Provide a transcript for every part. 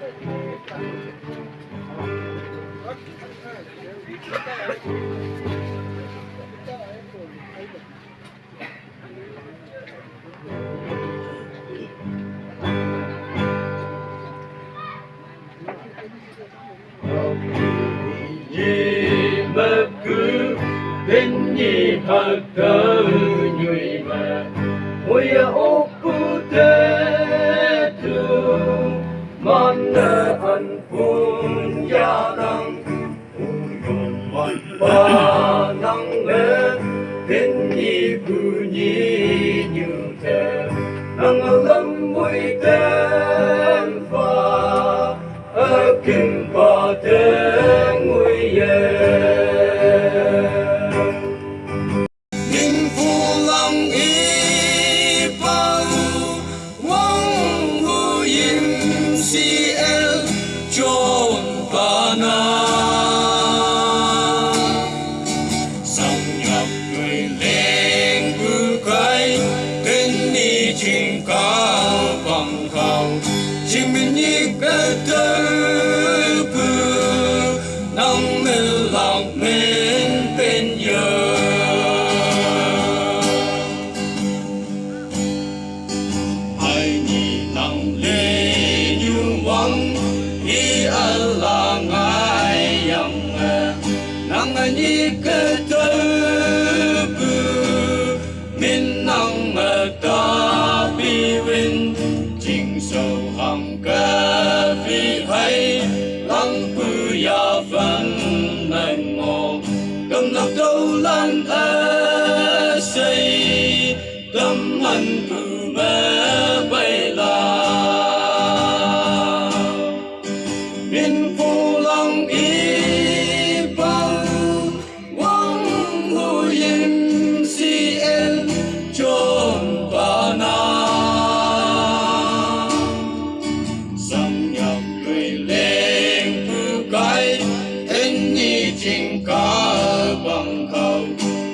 Vì bất cứ đến nhị phật cơ nhụy mà ôi ô cụ thế thương mong nợ hạnh phúc gia tăng ôi yồn và năng lên đến nhị phụ nhị như thế năng lâm vui tên và ở kinh và tên nguy Ninh phu long y bao Wang hu yin si el chôn và na Sang nhập người lên bư cái Tên ni trình cao bằng khảo Chính mình nhị cái tư bư Nông mình lòng mình bên giờ Ni cơ tư bư min năng mơ ta bi win chính sâu hằng ca phi hay lăng bư ya phân nành ngộ cầm lạc đâu lan a xây tâm hạnh bư mơ bay la min phu lăng y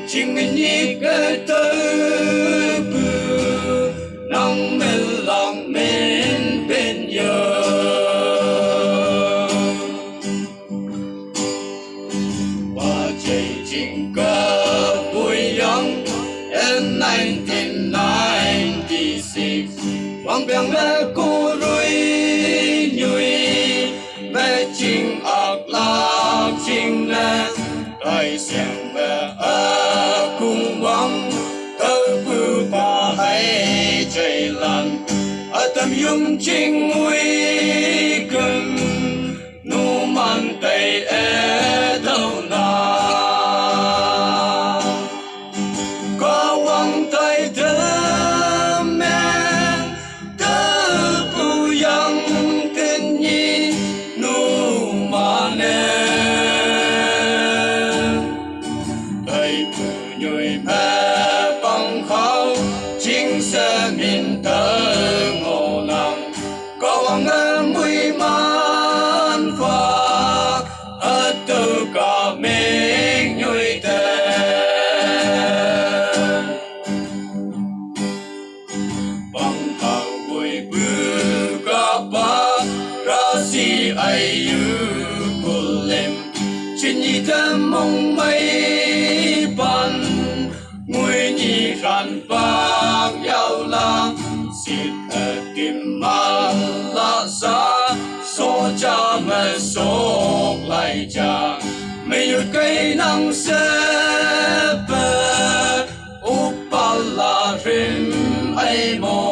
chính mình nhị cái tư bư nông mình lòng mình bên giờ và chạy chính cơ vui young in 1996 vang bèng mẹ cô rui nhui mẹ chính ác lạc chính lẽ đại xem mẹ cùng vắng thơ bư ta hay chạy lăn ở tâm dung chính nguy cần nu man tay e đâu na có vắng tay thơ mẹ thơ bư yang tên nhi nu man nhồi mẹ bằng khâu chính sẽ min tơ ngộ lòng có vang ở mũi man và ở từ cả mình nhồi tên bằng khâu vui bư cả ba ra si ai yu kulem chính nhị thơm mong mây ban nguy nhi khăn bạc yao la xịt ở kim ma la sa so cha mẹ so lại cha mày yêu cây nắng sẽ bờ upala rim ai mò